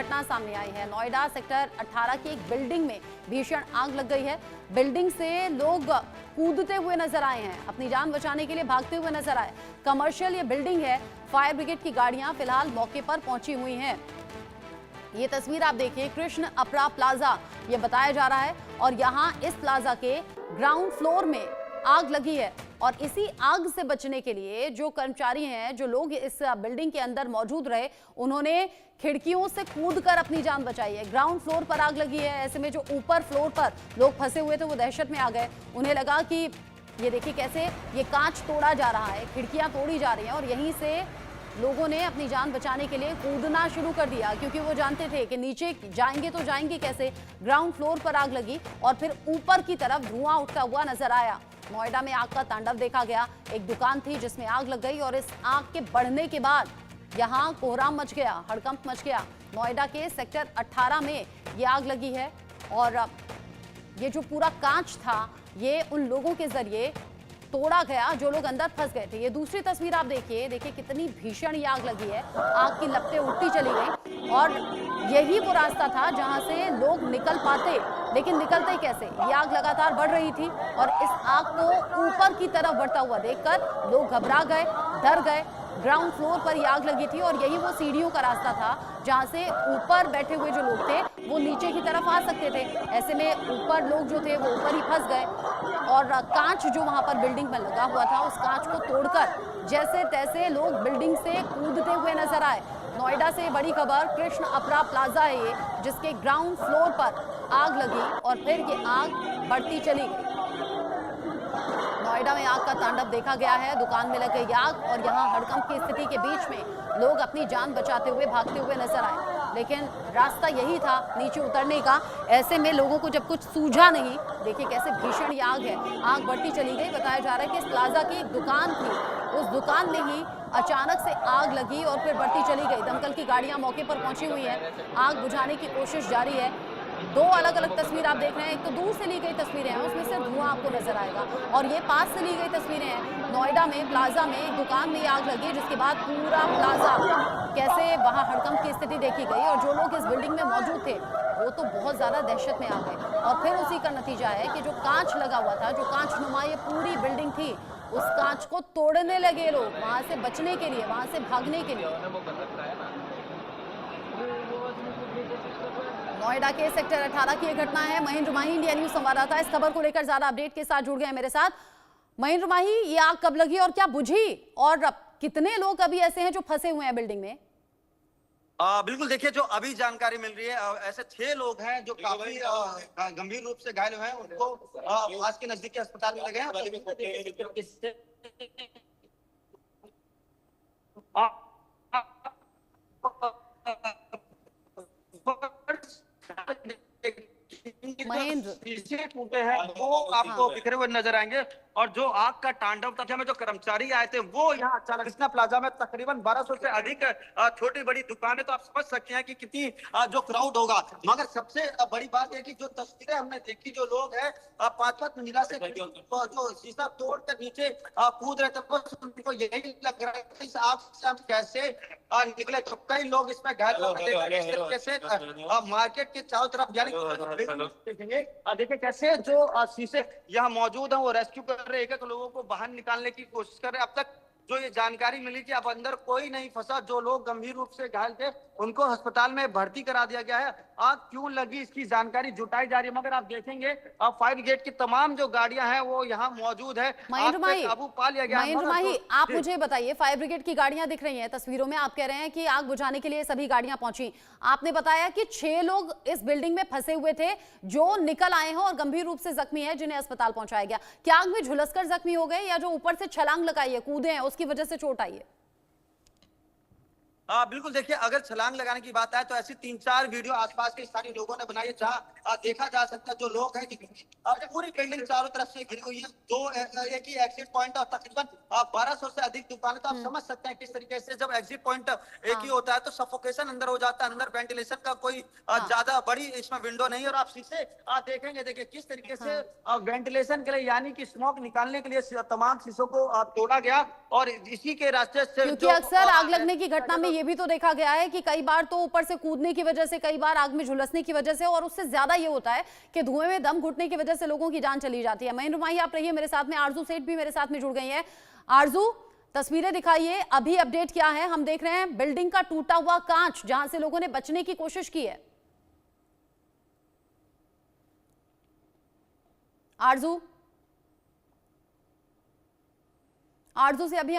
घटना सामने आई है। नोएडा सेक्टर 18 की एक बिल्डिंग में भीषण आग लग गई है। बिल्डिंग से लोग कूदते हुए नजर आए हैं, अपनी जान बचाने के लिए भागते हुए नजर आए। कमर्शियल ये बिल्डिंग है। फायर ब्रिगेड की गाड़ियां फिलहाल मौके पर पहुंची हुई हैं। ये तस्वीर आप देखिए, कृष्ण अपरा प्लाजा ये बताया जा रहा है और यहाँ इस प्लाजा के ग्राउंड फ्लोर में आग लगी है और इसी आग से बचने के लिए जो कर्मचारी हैं, जो लोग इस बिल्डिंग के अंदर मौजूद रहे, उन्होंने खिड़कियों से कूदकर अपनी जान बचाई है। ग्राउंड फ्लोर पर आग लगी है, ऐसे में जो ऊपर फ्लोर पर लोग फंसे हुए थे वो दहशत में आ गए। उन्हें लगा कि ये देखिए कैसे ये कांच तोड़ा जा रहा है, खिड़कियां तोड़ी जा रही हैं और यहीं से लोगों ने अपनी जान बचाने के लिए कूदना शुरू कर दिया, क्योंकि वो जानते थे कि नीचे जाएंगे तो जाएंगे कैसे। ग्राउंड फ्लोर पर आग लगी और फिर ऊपर की तरफ धुआं उठता हुआ नजर आया। नोएडा में आग का तांडव देखा गया। एक दुकान थी जिसमें आग लग गई और इस आग के बढ़ने के बाद यहाँ कोहराम मच गया, हड़कंप मच गया। नोएडा के सेक्टर 18 में ये आग लगी है और ये जो पूरा कांच था ये उन लोगों के जरिए तोड़ा गया जो लोग अंदर फंस गए थे। ये दूसरी तस्वीर आप देखिए, देखिए कितनी भीषण ये आग लगी है। आग की लपटें उठती चली गई और यही वो रास्ता था जहां से लोग निकल पाते, लेकिन निकलते कैसे? ये आग लगातार बढ़ रही थी और इस आग को ऊपर की तरफ बढ़ता हुआ देखकर लोग घबरा गए, डर गए। ग्राउंड फ्लोर पर ये आग लगी थी और यही वो सीढ़ियों का रास्ता था जहां से ऊपर बैठे हुए जो लोग थे वो नीचे की तरफ आ सकते थे। ऐसे में ऊपर लोग जो थे वो ऊपर ही फंस गए और कांच जो वहां पर बिल्डिंग में लगा हुआ था उस कांच को तोड़कर जैसे तैसे लोग बिल्डिंग से कूदते हुए नजर आए। नोएडा से बड़ी खबर, कृष्ण अपरा प्लाजा है ये, जिसके ग्राउंड फ्लोर पर आग लगी और फिर ये आग बढ़ती चली गई। नोएडा में आग का तांडव देखा गया है। दुकान में लग गई आग और यहाँ हड़कंप की स्थिति के बीच में लोग अपनी जान बचाते हुए भागते हुए नजर आए, लेकिन रास्ता यही था नीचे उतरने का। ऐसे में लोगों को जब कुछ सूझा नहीं, देखिए कैसे भीषण ये आग है, आग बढ़ती चली गई। बताया जा रहा है कि इस प्लाजा की एक दुकान थी, उस दुकान में ही अचानक से आग लगी और फिर बढ़ती चली गई। दमकल की गाड़ियां मौके पर पहुंची हुई हैं, आग बुझाने की कोशिश जारी है। दो अलग अलग तस्वीर आप देख रहे हैं, एक तो दूर से ली गई तस्वीरें हैं, उसमें से धुआं आपको नजर आएगा, और ये पास से ली गई तस्वीरें हैं। नोएडा में प्लाजा में एक दुकान में आग लगी जिसके बाद पूरा प्लाजा कैसे वहां हड़कंप की स्थिति देखी गई और जो लोग इस बिल्डिंग में मौजूद थे वो तो बहुत ज्यादा दहशत में आ गए। और फिर उसी का नतीजा है कि जो कांच लगा हुआ था, जो कांच नुमा ये पूरी बिल्डिंग थी, उस कांच को तोड़ने लगे लोग वहां से बचने के लिए, वहां से भागने के लिए। नोएडा के सेक्टर 18 की यह घटना है। महेंद्र माही, इंडिया न्यूज संवाददाता, इस खबर को लेकर ज्यादा अपडेट के साथ जुड़ गए मेरे साथ। महेंद्र माही, ये आग कब लगी और क्या बुझी और कितने लोग अभी ऐसे हैं जो फंसे हुए हैं बिल्डिंग में? बिल्कुल, देखिए जो अभी जानकारी मिल रही है, ऐसे 6 लोग हैं जो काफी गंभीर रूप से घायल हुए हैं। उनको पास के नजदीकी अस्पताल में लगे हैं। महेंद्र, शीशे टूटे हैं वो आपको बिखरे हुए नजर आएंगे और जो आग का तांडव था, में जो कर्मचारी आए थे वो यहाँ अचानक कृष्णा प्लाजा में तकरीबन 1200 से अधिक छोटी बड़ी दुकानें, तो आप समझ सकते हैं कि कितनी जो क्राउड होगा। मगर सबसे बड़ी बात है कि जो तस्वीरें हमने देखी, जो लोग हैं 5-5 मंजिला से जो शीशा तोड़ कर नीचे कूद रहे थे, उनको यही लग रहा है कि इस आग से हम कैसे निकले। तो कई लोग इसमें घायल हो गए। कैसे मार्केट के चारों तरफ, यानी देखिए कैसे जो शीशे यहाँ मौजूद हैं वो रेस्क्यू कर रहे, एक-एक लोगों को बाहर निकालने की कोशिश कर रहे। अब तक जो ये जानकारी मिली कि अब अंदर कोई नहीं फंसा। जो लोग गंभीर रूप से घायल थे उनको अस्पताल में भर्ती करा दिया गया है। आग क्यों लगी इसकी जानकारी जुटाई जा रही है, मगर आप देखेंगे अब फायर ब्रिगेड की तमाम जो गाड़ियां हैं वो यहाँ मौजूद है। महेंद्र माही, काबू पा लिया गया। महेंद्र माही, आप मुझे बताइए, फायर ब्रिगेड की गाड़ियां दिख रही हैं तस्वीरों में, आप कह रहे हैं कि आग बुझाने के लिए सभी गाड़ियां पहुंची। आपने बताया कि 6 लोग इस बिल्डिंग में फंसे हुए थे जो निकल आए हैं और गंभीर रूप से जख्मी है, जिन्हें अस्पताल पहुंचाया गया। क्या आग में झुलसकर जख्मी हो गए या जो ऊपर से छलांग लगाई है, कूदे हैं, उसकी वजह से चोट आई है? बिल्कुल, देखिए अगर छलांग लगाने की बात है तो ऐसी 3-4 वीडियो आसपास के स्थानीय लोगों ने बनाई है जहां देखा जा सकता है जो लोग हैं पूरी बिल्डिंग चारों तरफ से घिरी हुई है। एक ही एग्जिट पॉइंट और तकरीबन 1200 से अधिक दुकानें, तो आप समझ सकते हैं किस तरीके से जब एग्जिट पॉइंट एक ही होता है तो सफोकेशन अंदर हो जाता है। अंदर वेंटिलेशन का कोई ज्यादा बड़ी इसमें विंडो नहीं है और आप शीशे देखेंगे, देखिए किस तरीके से वेंटिलेशन के लिए, यानी कि स्मोक निकालने के लिए तमाम शीशों को तोड़ा गया और इसी के रास्ते से, क्योंकि अक्सर आग लगने की घटना में ये ये भी तो देखा गया है कि कई बार तो ऊपर से कूदने की वजह से, कई बार आग में झुलसने की वजह से, और उससे ज्यादा ये होता है कि धुएं में दम घुटने की वजह से लोगों की जान चली जाती है। महेंद्र माही आप रहिए मेरे साथ में, आरजू सेठ भी मेरे साथ में जुड़ गई है। आरजू, तस्वीरें दिखाइए, अभी अपडेट क्या है? हम देख रहे हैं बिल्डिंग का टूटा हुआ कांच, जहां से लोगों ने बचने की कोशिश की है। आरजू, आरजू से अभी